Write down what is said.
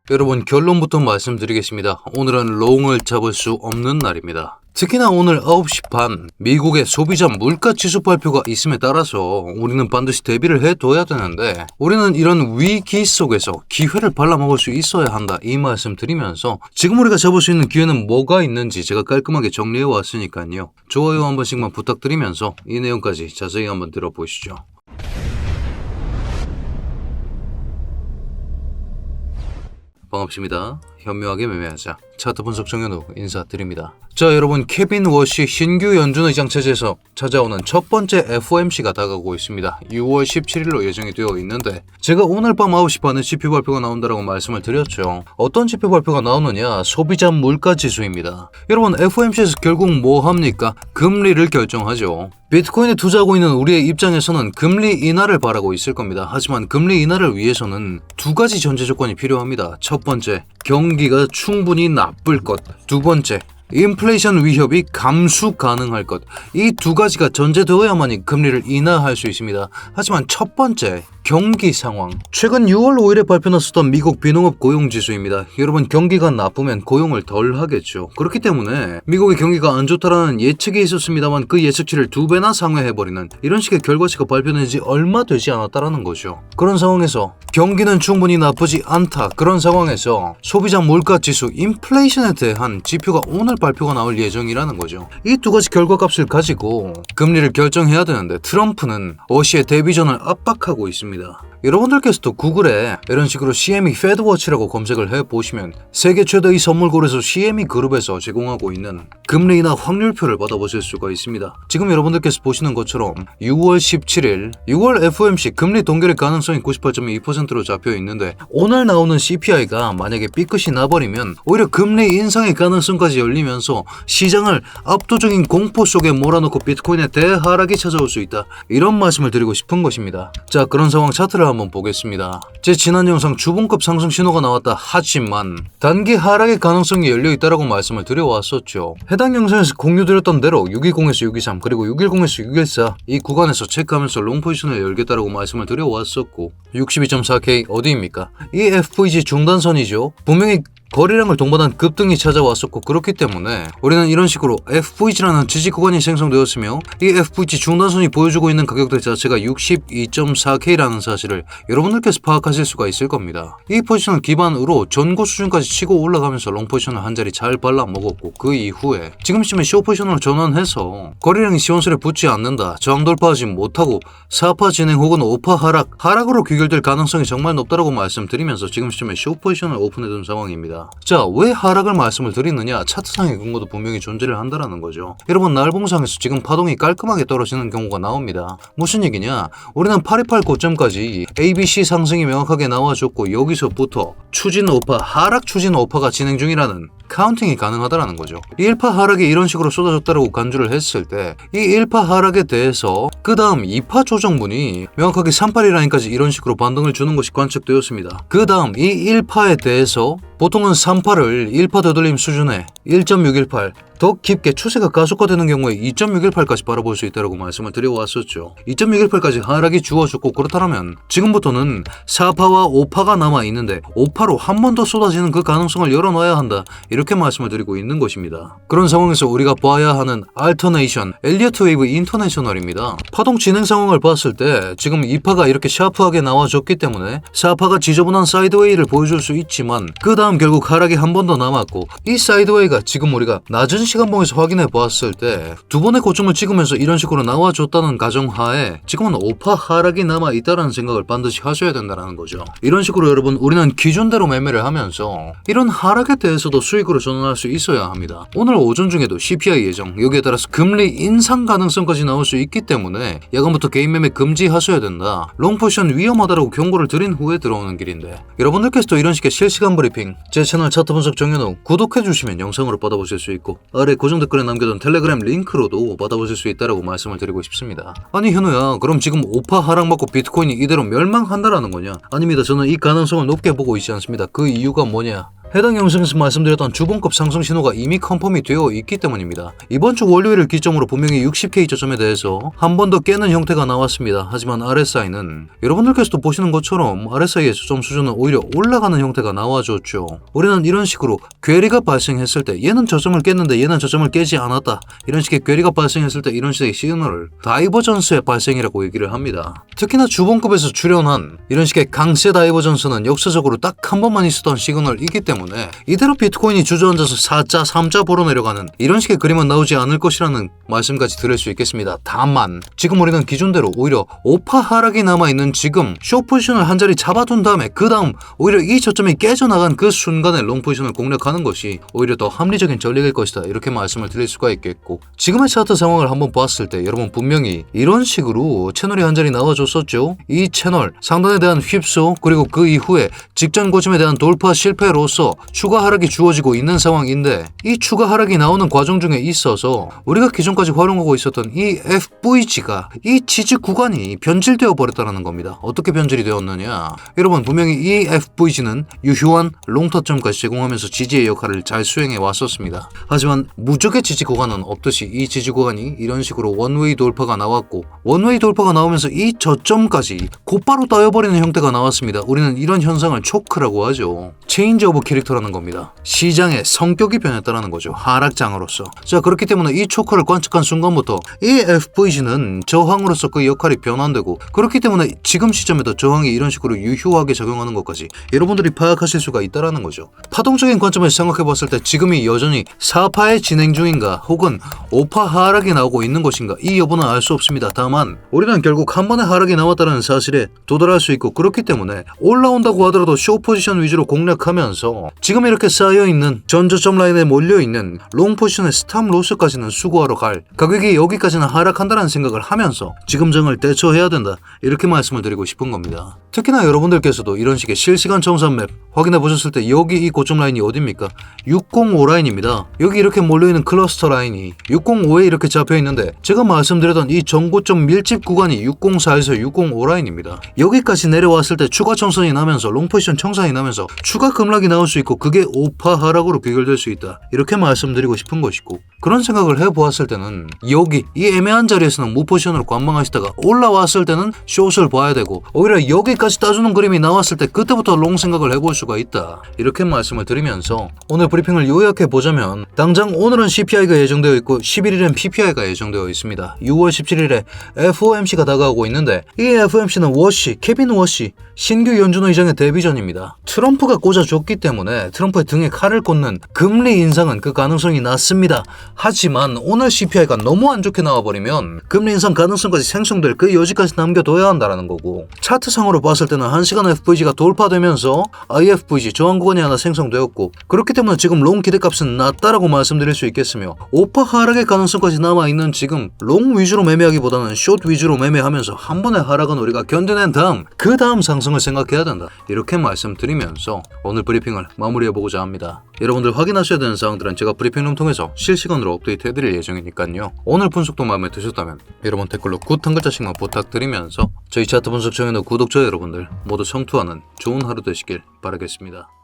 여러분, 결론부터 말씀드리겠습니다. 오늘은 롱을 잡을 수 없는 날입니다. 특히나 오늘 9시 반 미국의 소비자 물가지수 발표가 있음에 따라서 우리는 반드시 대비를 해둬야 되는데, 우리는 이런 위기 속에서 기회를 발라먹을 수 있어야 한다, 이 말씀 드리면서 지금 우리가 잡을 수 있는 기회는 뭐가 있는지 제가 깔끔하게 정리해 왔으니까요. 좋아요 한 번씩만 부탁드리면서 이 내용까지 자세히 한번 들어보시죠. 반갑습니다. 현명하게 매매하자. 차트 분석 정현우 인사드립니다. 자, 여러분, 케빈 워시 신규 연준 의장 체제에서 찾아오는 첫 번째 FOMC가 다가오고 있습니다. 6월 17일로 예정이 되어 있는데, 제가 오늘 밤 9시 반에 지표 발표가 나온다라고 말씀을 드렸죠. 어떤 지표 발표가 나오느냐? 소비자 물가 지수입니다. 여러분, FOMC에서 결국 뭐 합니까? 금리를 결정하죠. 비트코인에 투자하고 있는 우리의 입장에서는 금리 인하를 바라고 있을 겁니다. 하지만 금리 인하를 위해서는 두 가지 전제 조건이 필요합니다. 첫 번째, 경기가 충분히 나쁠 것. 두 번째, 인플레이션 위협이 감수 가능할 것. 이 두 가지가 전제되어야만이 금리를 인하할 수 있습니다. 하지만 첫 번째, 경기 상황. 최근 6월 5일에 발표 났었던 미국 비농업 고용지수입니다. 여러분, 경기가 나쁘면 고용을 덜 하겠죠. 그렇기 때문에 미국의 경기가 안 좋다라는 예측이 있었습니다만 그 예측치를 2배나 상회해버리는 이런 식의 결과치가 발표된 지 얼마 되지 않았다라는 거죠. 그런 상황에서 경기는 충분히 나쁘지 않다. 그런 상황에서 소비자 물가지수 인플레이션에 대한 지표가 오늘 발표가 나올 예정이라는 거죠. 이 두 가지 결과값을 가지고 금리를 결정해야 되는데, 트럼프는 워시의 데뷔전을 압박하고 있습니다. 여러분들께서도 구글에 이런 식으로 CME 페드워치라고 검색을 해보시면 세계 최대의 선물거래소 CME 그룹에서 제공하고 있는 금리 인하 확률표를 받아보실 수가 있습니다. 지금 여러분들께서 보시는 것처럼 6월 17일 6월 FOMC 금리 동결의 가능성이 98.2%로 잡혀 있는데, 오늘 나오는 CPI가 만약에 삐끗이 나버리면 오히려 금리 인상의 가능성까지 열리면서 시장을 압도적인 공포 속에 몰아넣고 비트코인의 대하락이 찾아올 수 있다, 이런 말씀을 드리고 싶은 것입니다. 자, 그런 상황 차트를 한번 보겠습니다. 제 지난 영상 주봉급 상승 신호가 나왔다 하지만 단기 하락의 가능성이 열려있다라고 말씀을 드려왔었죠. 해당 영상에서 공유드렸던 대로 620에서 623 그리고 610에서 614 이 구간에서 체크하면서 롱 포지션을 열겠다라고 말씀을 드려왔었고, 62.4K 어디입니까? 이 FVG 중단선이죠. 분명히 거래량을 동반한 급등이 찾아왔었고, 그렇기 때문에 우리는 이런 식으로 FVG라는 지지 구간이 생성되었으며 이 FVG 중단선이 보여주고 있는 가격대 자체가 62.4K라는 사실을 여러분들께서 파악하실 수가 있을 겁니다. 이 포지션을 기반으로 전고 수준까지 치고 올라가면서 롱 포지션을 한 자리 잘 발라먹었고, 그 이후에 지금 시점에 숏 포지션으로 전환해서 거래량이 시원스레 붙지 않는다, 저항 돌파하지 못하고 4파 진행 혹은 5파 하락으로 귀결될 가능성이 정말 높다라고 말씀드리면서 지금 시점에 숏 포지션을 오픈해둔 상황입니다. 자, 왜 하락을 말씀을 드리느냐? 차트상의 근거도 분명히 존재를 한다라는 거죠. 여러분, 날봉상에서 지금 파동이 깔끔하게 떨어지는 경우가 나옵니다. 무슨 얘기냐? 우리는 828 고점까지 ABC 상승이 명확하게 나와줬고, 여기서부터 추진 5파, 하락 추진 5파가 진행 중이라는 카운팅이 가능하다라는 거죠. 1파 하락이 이런 식으로 쏟아졌다라고 간주를 했을 때, 이 1파 하락에 대해서 그 다음 2파 조정분이 명확하게 382 라인까지 이런 식으로 반등을 주는 것이 관측되었습니다. 그 다음 이 1파에 대해서 보통은 3파를 1파 되돌림 수준의 1.618, 더 깊게 추세가 가속화되는 경우에 2.618까지 바라볼 수 있다고 말씀을 드려왔었죠. 2.618까지 하락이 주어졌고, 그렇다면 지금부터는 4파와 5파가 남아있는데 5파로 한 번 더 쏟아지는 그 가능성을 열어놔야 한다, 이렇게 말씀을 드리고 있는 것입니다. 그런 상황에서 우리가 봐야 하는 알터네이션, 엘리어트 웨이브 인터내셔널입니다. 파동 진행 상황을 봤을 때 지금 2파가 이렇게 샤프하게 나와줬기 때문에 4파가 지저분한 사이드웨이를 보여줄 수 있지만, 그 다음 결국 하락이 한 번 더 남았고, 이 사이드웨이가 지금 우리가 낮은 시간봉에서 확인해 보았을 때 두 번의 고점을 찍으면서 이런 식으로 나와줬다는 가정하에 지금은 5파 하락이 남아있다는 생각을 반드시 하셔야 된다는 거죠. 이런 식으로 여러분, 우리는 기준대로 매매를 하면서 이런 하락에 대해서도 수익으로 전환할 수 있어야 합니다. 오늘 오전 중에도 CPI 예정, 여기에 따라서 금리 인상 가능성까지 나올 수 있기 때문에 야간부터 개인 매매 금지하셔야 된다, 롱 포지션 위험하다라고 경고를 드린 후에 들어오는 길인데, 여러분들께서도 이런 식의 실시간 브리핑 제 채널 차트 분석 정현우 구독해주시면 영상으로 받아보실 수 있고, 아래 고정 댓글에 남겨둔 텔레그램 링크로도 받아보실 수 있다고 말씀을 드리고 싶습니다. 아니 현우야, 그럼 지금 5파 하락 맞고 비트코인이 이대로 멸망한다라는 거냐? 아닙니다. 저는 이 가능성을 높게 보고 있지 않습니다. 그 이유가 뭐냐? 해당 영상에서 말씀드렸던 주봉급 상승 신호가 이미 컨펌이 되어 있기 때문입니다. 이번 주 월요일을 기점으로 분명히 60K 저점에 대해서 한 번 더 깨는 형태가 나왔습니다. 하지만 RSI는 여러분들께서도 보시는 것처럼 RSI의 저점 수준은 오히려 올라가는 형태가 나와줬죠. 우리는 이런 식으로 괴리가 발생했을 때 얘는 저점을 깼는데 얘는 저점을 깨지 않았다. 이런 식의 괴리가 발생했을 때 이런 식의 시그널을 다이버전스의 발생이라고 얘기를 합니다. 특히나 주봉급에서 출현한 이런 식의 강세 다이버전스는 역사적으로 딱 한 번만 있었던 시그널이기 때문에 이대로 비트코인이 주저앉아서 4자, 3자 보러 내려가는 이런 식의 그림은 나오지 않을 것이라는 말씀까지 드릴 수 있겠습니다. 다만 지금 우리는 기존대로 오히려 오파 하락이 남아있는 지금 숏 포지션을 한 자리 잡아둔 다음에 그 다음 오히려 이 저점이 깨져나간 그 순간에 롱 포지션을 공략하는 것이 오히려 더 합리적인 전략일 것이다. 이렇게 말씀을 드릴 수가 있겠고, 지금의 차트 상황을 한번 봤을 때 여러분 분명히 이런 식으로 채널이 한 자리 나와줬었죠. 이 채널 상단에 대한 휩소 그리고 그 이후에 직전 고점에 대한 돌파 실패로서 추가 하락이 주어지고 있는 상황인데, 이 추가 하락이 나오는 과정 중에 있어서 우리가 기존까지 활용하고 있었던 이 FVG가 이 지지 구간이 변질되어 버렸다는 겁니다. 어떻게 변질이 되었느냐? 여러분 분명히 이 FVG는 유효한 롱터점까지 제공하면서 지지의 역할을 잘 수행해 왔었습니다. 하지만 무적의 지지 구간은 없듯이 이 지지 구간이 이런 식으로 원웨이 돌파가 나왔고, 원웨이 돌파가 나오면서 이 저점까지 곧바로 따여버리는 형태가 나왔습니다. 우리는 이런 현상을 초크라고 하죠. 체인지 오브 캐릭터라는 겁니다. 시장의 성격이 변했다는 거죠. 하락장으로서. 자, 그렇기 때문에 이 초크를 관측한 순간부터 이 FVG는 저항으로서 그 역할이 변환되고, 그렇기 때문에 지금 시점에도 저항이 이런 식으로 유효하게 작용하는 것까지 여러분들이 파악하실 수가 있다는 거죠. 파동적인 관점에서 생각해 봤을 때 지금이 여전히 4파의 진행 중인가 혹은 5파 하락이 나오고 있는 것인가, 이 여부는 알 수 없습니다. 다만 우리는 결국 한 번에 하락이 나왔다는 사실에 도달할 수 있고, 그렇기 때문에 올라온다고 하더라도 숏 포지션 위주로 공략하면서 지금 이렇게 쌓여있는 전저점 라인에 몰려있는 롱 포지션의 스탑 로스까지는 수고하러 갈, 가격이 여기까지는 하락한다는 생각을 하면서 지금 정을 대처해야 된다. 이렇게 말씀을 드리고 싶은 겁니다. 특히나 여러분들께서도 이런 식의 실시간 정산 맵 확인해 보셨을 때 여기 이 고점 라인이 어딥니까? 605 라인입니다. 여기 이렇게 몰려있는 클러스터 라인이 605에 이렇게 잡혀있는데, 제가 말씀드렸던 이 전고점 밀집 구간이 604에서 605 라인입니다. 여기까지 내려왔을 때 추가 청산이 나면서 롱 포지션 청산이 나면서 추가 급락이 나올 수 있고, 그게 오파 하락으로 귀결될 수 있다. 이렇게 말씀드리고 싶은 것이고, 그런 생각을 해보았을 때는 여기 이 애매한 자리에서는 무 포지션으로 관망하시다가 올라왔을 때는 숏을 봐야 되고, 오히려 여기까지 따주는 그림이 나왔을 때 그때부터 롱 생각을 해볼 수가 있다. 이렇게 말씀을 드리면서 오늘 브리핑을 요약해 보자면, 당장 오늘은 CPI가 예정되어 있고 11일엔 PPI가 예정되어 있습니다. 6월 17일에 FOMC가 다가오고 있는데, 이 FOMC는 케빈 워시 신규 연준회 의장의 데뷔전입니다. 트럼프가 꽂아줬기 때문에 트럼프의 등에 칼을 꽂는 금리 인상은 그 가능성이 낮습니다. 하지만 오늘 CPI가 너무 안 좋게 나와버리면 금리 인상 가능성까지 생성될 그 여지까지 남겨둬야 한다는 거고, 차트상으로 봤을 때는 1시간 FVG가 돌파되면서 IFVG 저항 구간이 하나 생성되었고, 그렇기 때문에 지금 롱 기대값은 낮다라고 말씀드릴 수 있겠으며, 오파 하락의 가능성까지 남아있는 지금 롱 위주로 매매하기보다는 숏 위주로 매매하면서 한 번의 하락은 우리가 견뎌낸 다음 그 다음 상승을 생각해야 된다. 이렇게 말씀드리면서 오늘 브리핑을 마무리해보고자 합니다. 여러분들 확인하셔야 되는 사항들은 제가 브리핑룸 통해서 실시간으로 업데이트 해드릴 예정이니까요. 오늘 분석도 마음에 드셨다면 여러분 댓글로 굿 한 글자씩만 부탁드리면서 저희 차트 분석 정연의 구독자 여러분들 모두 성투하는 좋은 하루 되시길 바라겠습니다.